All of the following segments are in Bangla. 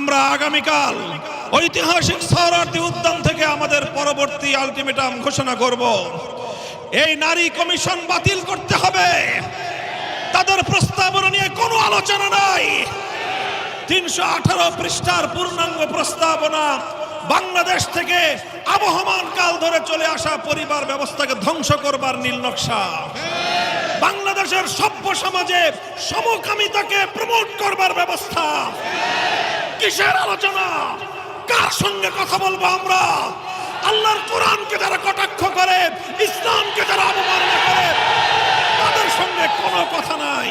আমরা আগামীকাল ঐতিহাসিক সোহরাওয়ার্দী উদ্যান থেকে আমাদের পরবর্তী আলটিমেটাম ঘোষণা করব। এই নারী কমিশন বাতিল করতে হবে। তাদের প্রস্তাবনা নিয়ে কোনো আলোচনা নাই। 318 পৃষ্ঠার পূর্ণাঙ্গ প্রস্তাবনা বাংলাদেশ থেকে আবহমান কাল ধরে চলে আসা পরিবার ব্যবস্থাকে ধ্বংস করবার নীল নকশা, বাংলাদেশের সভ্য সমাজে সমকামিতাকে প্রমোট করবার ব্যবস্থা। কিসের আলোচনা? কার সঙ্গে কথা বলবো আমরা? আল্লাহর কোরআনকে যারা কটাক্ষ করে, ইসলামকে যারা অবমাননা করে, তাদের সঙ্গে কোনো কথা নাই।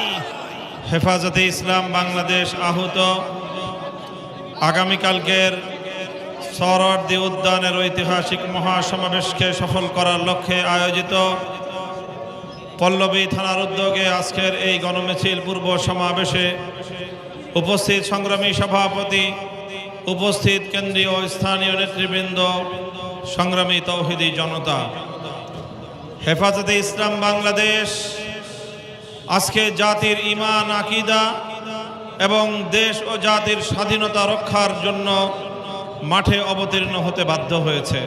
হেফাজতে ইসলাম বাংলাদেশ আহত আগামীকালকের সোহরাওয়ার্দী উদ্যানের ঐতিহাসিক মহাসমাবেশকে সফল করার লক্ষ্যে আয়োজিত পল্লবী থানার উদ্যোগে আজকের এই গণমিছিল পূর্ব সমাবেশে উপস্থিত সংগ্রামী সভাপতি, উপস্থিত কেন্দ্রীয় ও স্থানীয় নেতৃবৃন্দ, সংগ্রামী তৌহিদি জনতা, হেফাজতে ইসলাম বাংলাদেশ আজকে জাতির ঈমান, আকীদা এবং দেশ ও জাতির স্বাধীনতা রক্ষার জন্য মাঠে অবতীর্ণ হতে বাধ্য হয়েছে।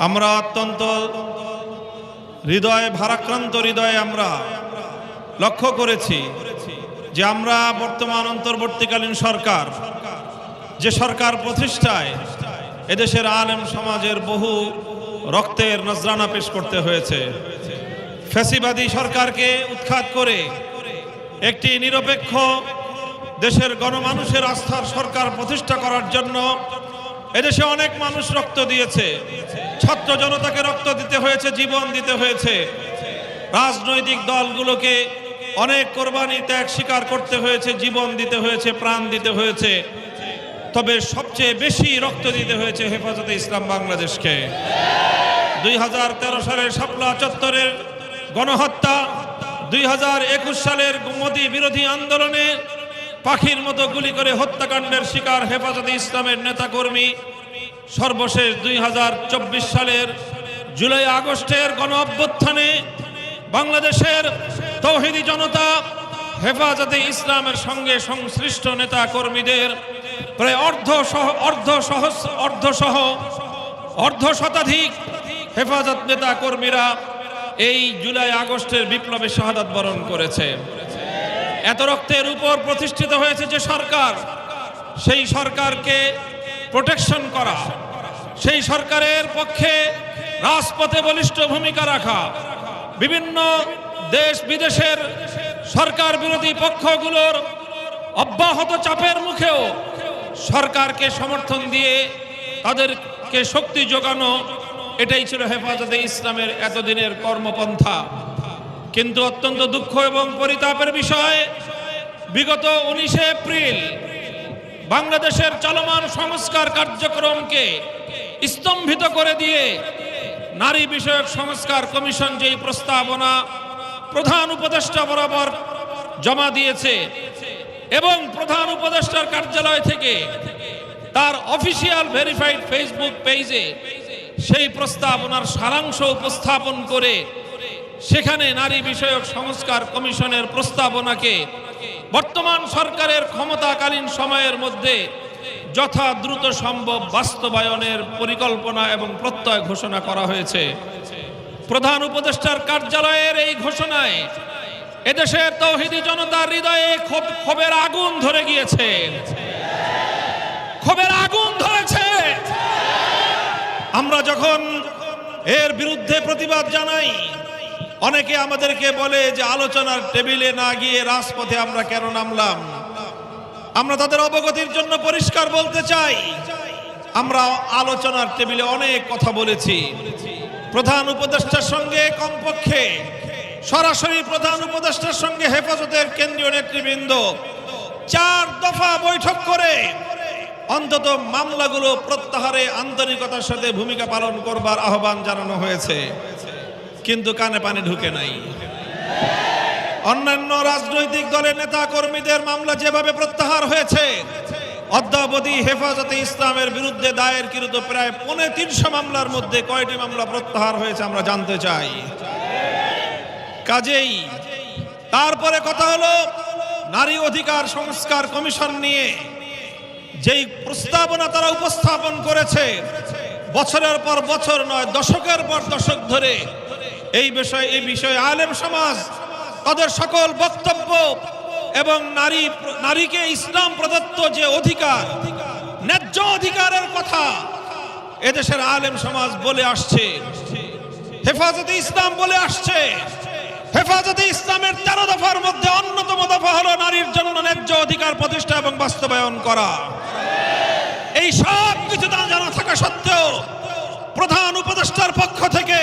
আমরা অত্যন্ত ভারাক্রান্ত হৃদয়ে আমরা লক্ষ্য করেছি যে আমরা বর্তমান অন্তর্বর্তীকালীন সরকার, যে সরকার প্রতিষ্ঠায় এদেশের আলেম সমাজের বহু রক্তের নজরানা পেশ করতে হয়েছে, ফ্যাসিবাদী সরকারকে উৎখাত করে একটি নিরপেক্ষ দেশের গণমানুষের আস্থার সরকার প্রতিষ্ঠা করার জন্য এদেশে অনেক মানুষ রক্ত দিয়েছে। ছাত্র জনতাকে রক্ত দিতে হয়েছে, জীবন দিতে হয়েছে। রাজনৈতিক দলগুলোকে অনেক কোরবানি ত্যাগ স্বীকার করতে হয়েছে, জীবন দিতে হয়েছে, প্রাণ দিতে হয়েছে। তবে সবচেয়ে বেশি রক্ত দিতে হয়েছে হেফাজতে ইসলাম বাংলাদেশকে। 2013 সালের শাপলা চত্বরের গণহত্যা, 2021 সালের মোদী বিরোধী আন্দোলনে পাখির মতো গুলি করে হত্যাকাণ্ডের শিকার হেফাজতে ইসলামের নেতাকর্মী, সর্বশেষ 2024 সালের জুলাই আগস্টের গণ অভ্যুত্থানে বাংলাদেশের তৌহিদি জনতা হেফাজতে ইসলামের সঙ্গে সংশ্লিষ্ট নেতা কর্মীদের প্রায় অর্ধ শতাধিক হেফাজত নেতা কর্মীরা এই জুলাই আগস্টের বিপ্লবে শাহাদাত বরণ করেছে। এত রক্তের উপর প্রতিষ্ঠিত হয়েছে যে সরকার, সেই সরকারকে প্রোটেকশন করা, সেই সরকারের পক্ষে রাজপথে বলিষ্ঠ ভূমিকা রাখা, বিভিন্ন দেশ বিদেশের সরকার বিরোধী পক্ষগুলোর অব্যাহত চাপের মুখেও সরকারকে সমর্থন দিয়ে তাদেরকে শক্তি যোগানো, এটাই ছিল হেফাজতে ইসলামের এতদিনের কর্মপন্থা। কিন্তু অত্যন্ত দুঃখ এবং পরিতাপের বিষয়, বিগত 19 এপ্রিল বাংলাদেশের চলমান সংস্কার কার্যক্রমকে স্তম্ভিত করে দিয়ে নারী বিষয়ক সংস্কার কমিশন যেই প্রস্তাবনা প্রধান উপদেষ্টা বরাবর জমা দিয়েছে এবং প্রধান উপদেষ্টার কার্যালয় থেকে তার অফিসিয়াল ভেরিফাইড ফেসবুক পেজে সেই প্রস্তাবনার সারাংশ উপস্থাপন করে সেখানে নারী বিষয়ক সংস্কার কমিশনের প্রস্তাবনাকে বর্তমান সরকারের ক্ষমতাকালীন সময়ের মধ্যে যথা দ্রুত সম্ভব বাস্তবায়নের পরিকল্পনা এবং প্রত্যয় ঘোষণা করা হয়েছে। প্রধান উপদেষ্টার কার্যালয়ের এই ঘোষণায় এদেশের তৌহিদি জনতার হৃদয়ে ক্ষোভের আগুন ধরে গিয়েছে, ক্ষোভের আগুন ধরেছে। আমরা যখন এর বিরুদ্ধে প্রতিবাদ জানাই, অনেকে আমাদেরকে বলে যে আলোচনার টেবিলে না গিয়ে রাজপথে আমরা কেন নামলাম। আমরা তাদের অবগতির জন্য পরিষ্কার বলতে চাই, আমরা আলোচনার টেবিলে অনেক কথা বলেছি। প্রধান উপদেষ্টার সঙ্গে কমপক্ষে সরাসরি প্রধান উপদেষ্টার সঙ্গে হেফাজতের কেন্দ্রীয় নেতৃবৃন্দ 4 দফা বৈঠক করে অন্তত মামলাগুলো প্রত্যাহারে আন্তরিকতার সাথে ভূমিকা পালন করবার আহ্বান জানানো হয়েছে, কিন্তু কানে পানি ঢুকে নাই। অন্যান্য রাজনৈতিক দলের নেতা কর্মীদের মামলা যেভাবে প্রত্যাহার হয়েছে, অদ্যাবধি হেফাজতে ইসলামের বিরুদ্ধে দায়েরকৃত প্রায় 350 মামলার মধ্যে কয়টি মামলা প্রত্যাহার হয়েছে আমরা জানতে চাই। কাজেই তারপরে কথা হলো নারী অধিকার সংস্কার কমিশন নিয়ে যেই প্রস্তাবনা তারা উপস্থাপন করেছে, বছরের পর বছর নয়, দশকের পর দশক ধরে এই বিষয়ে আলেম সমাজ তাদের সকল বক্তব্য এবং নারীকে ইসলাম প্রদত্ত যে অধিকার, ন্যায্য অধিকারের কথা এদেশের আলেম সমাজ বলে আসছে, হেফাজতে ইসলাম বলে আসছে। হেফাজতে ইসলামের 13 দফার মধ্যে অন্যতম দফা হলো নারীর জন্য ন্যায্য অধিকার প্রতিষ্ঠা এবং বাস্তবায়ন করা। এই সব কিছু জানা থাকা সত্ত্বেও প্রধান উপদেষ্টার পক্ষ থেকে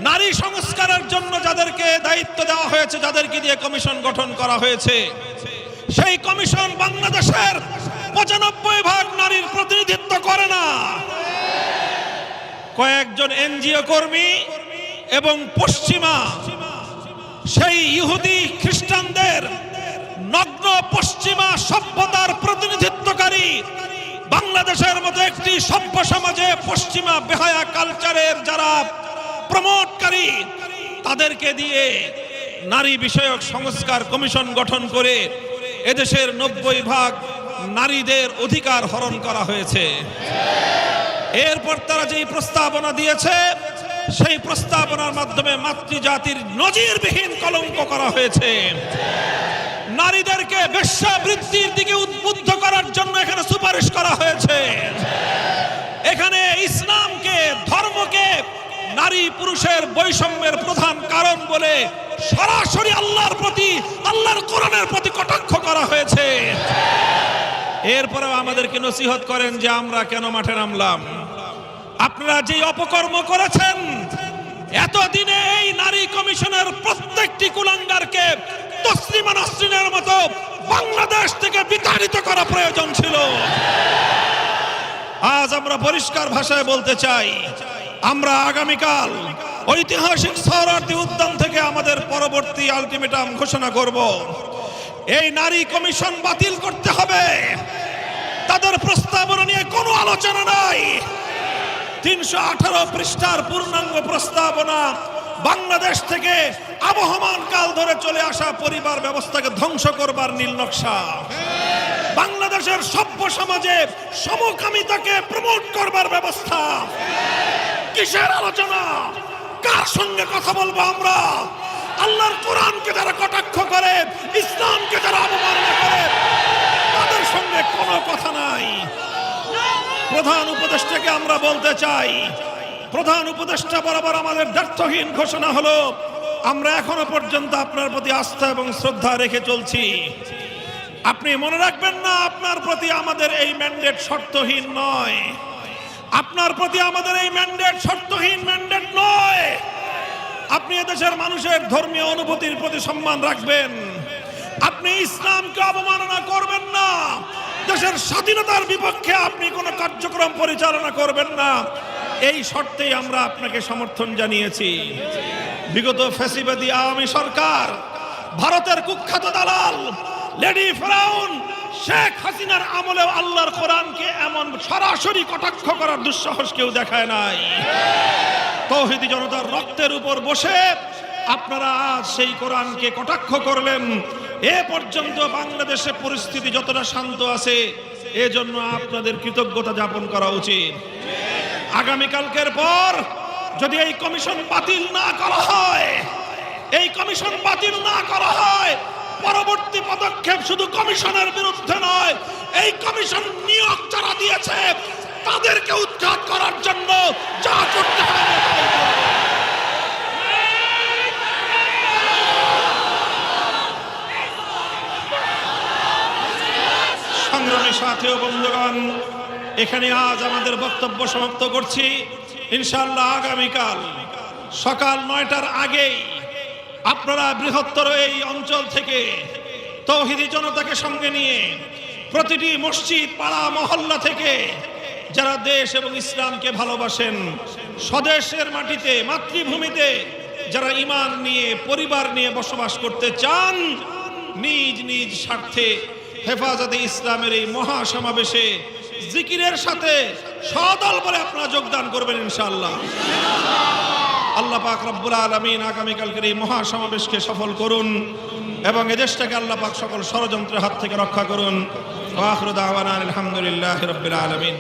নারী সংস্কারের জন্য যাদেরকে দায়িত্ব দেওয়া হয়েছে, যাদেরকে দিয়ে কমিশন গঠন করা হয়েছে, সেই কমিশন বাংলাদেশের 95% নারীর প্রতিনিধিত্ব করে না। কয়েকজন এনজিও কর্মী এবং পশ্চিমা সেই ইহুদি খ্রিস্টানদের নগ্ন পশ্চিমা সভ্যতার প্রতিনিধিত্বকারী বাংলাদেশের মতো একটি সভ্য সমাজে পশ্চিমা বেহায়া কালচারের যারা প্রমোটকারী, তাদেরকে দিয়ে নারী বিষয়ক সংস্কার কমিশন গঠন করে এদেশের 90% নারীদের অধিকার হরণ করা হয়েছে। এরপর তারা যেই প্রস্তাবনা দিয়েছে, সেই প্রস্তাবনার মাধ্যমে মাতৃজাতির নজিরবিহীন কলঙ্ক করা হয়েছে। নারীদেরকে বেশ্যাবৃত্তির দিকে উদ্বুদ্ধ করার জন্য এখানে সুপারিশ করা হয়েছে। এখানে ইসলামকে, ধর্মকে নারী পুরুষের বৈষম্যের প্রধান কারণ বলে সরাসরি আল্লাহর প্রতি, আল্লাহর কোরআনের প্রতি কটাক্ষ করা হয়েছে। এরপরেও আমাদেরকে নসিহত করেন যে আমরা কেন মাঠে নামলাম। আপনারা যে অপকর্ম করেছেন, এতদিনে এই নারী কমিশনের প্রত্যেকটি কুলাঙ্গারকে তসলিমা নাসরিনের মতো বাংলাদেশ থেকে বিতাড়িত করা প্রয়োজন ছিল। আজ আমরা পরিষ্কার ভাষায় বলতে চাই, আমরা আগামীকাল ঐতিহাসিক সোহরাওয়ার্দী উদ্যান থেকে আমাদের পরবর্তী আলটিমেটাম ঘোষণা করব। এই নারী কমিশন বাতিল করতে হবে। তাদের প্রস্তাবনা নিয়ে কোনো আলোচনা নাই। 318 পৃষ্ঠার পূর্ণাঙ্গ প্রস্তাবনা বাংলাদেশ থেকে আবহমান কাল ধরে চলে আসা পরিবার ব্যবস্থাকে ধ্বংস করবার নীল নকশা। বাংলাদেশের সভ্য সমাজে সমকামিতাকে প্রমোট করবার ব্যবস্থা। কিসের আলোচনা? কার সঙ্গে কথা বলবো আমরা? আল্লাহর কোরআনকে যারা কটাক্ষ করে, ইসলামকে যারা অবমাননা করে, তাদের সঙ্গে কোনো কথা নাই। প্রধান উপদেষ্টাকে আমরা বলতে চাই, প্রধান উপদেষ্টা বরাবর আমাদের দ্ব্যর্থহীন ঘোষণা হলো, আমরা এখনো পর্যন্ত আপনার প্রতি আস্থা এবং শ্রদ্ধা রেখে চলছি। আপনি মনে রাখবেন না, আপনার প্রতি আমাদের এই ম্যান্ডেট শর্তহীন নয়। আপনার প্রতি আমাদের এই ম্যান্ডেট শর্তহীন ম্যান্ডেট নয়। আপনি এদেশের মানুষের ধর্মীয় অনুভূতির প্রতি সম্মান রাখবেন। আপনি ইসলামকে অবমাননা করবেন না। দেশের স্বাধীনতার বিপক্ষে আপনি কোনো কার্যক্রম পরিচালনা করবেন না। এই শর্তেই আমরা আপনাকে সমর্থন জানিয়েছি। বিগত ফ্যাসিবাদী আওয়ামী সরকার, ভারতের কুখ্যাত দালাল লেডি ফেরাউন শেখ হাসিনার আমলেও আল্লাহর কোরআনকে এমন সরাসরি কটাক্ষ করার দুঃসাহস কেউ দেখায় নাই। তৌহিদি জনতার রক্তের উপর বসে আপনারা আজ সেই কোরআনকে কটাক্ষ করলেন। এ পর্যন্ত বাংলাদেশে পরিস্থিতি যতটা শান্ত আছে, এজন্য আপনাদের কৃতজ্ঞতা যাপন করা উচিত। আগামীকালকের পর যদি এই কমিশন বাতিল না করা হয়, এই কমিশন বাতিল না করা হয়, পরবর্তী পদক্ষেপ শুধু কমিশনের বিরুদ্ধে নয়, এই কমিশন নিয়োগ যারা দিয়েছে তাদেরকে উৎখাত করার জন্য যা করতে হবে। সংগ্রামী সাথী ও বন্ধুগণ, এখানে আজ আমাদের বক্তব্য সমাপ্ত করছি। ইনশাআল্লাহ আগামীকাল সকাল 9টার আগেই আপনারা বৃহত্তর এই অঞ্চল থেকে তৌহিদি জনতাকে সঙ্গে নিয়ে প্রতিটি মসজিদ, পাড়া, মহল্লা থেকে যারা দেশ এবং ইসলামকে ভালোবাসেন, স্বদেশের মাটিতে, মাতৃভূমিতে যারা ঈমান নিয়ে, পরিবার নিয়ে বসবাস করতে চান, নিজ নিজ স্বার্থে হেফাজতে ইসলামের এই মহাসমাবেশে জিকিরের সাথে সদল বলে আপনারা যোগদান করবেন ইনশাআল্লাহ। আল্লাহ পাক রব্বুল আলামিন আগামীকালকের এই মহাসমাবেশকে সফল করুন। এবং এদেশটাকে আল্লাহ পাক সকল ষড়যন্ত্রের হাত থেকে রক্ষা করুন। ওয়া আখিরু দাওয়ানা আলহামদুলিল্লাহি রাব্বিল আলামিন।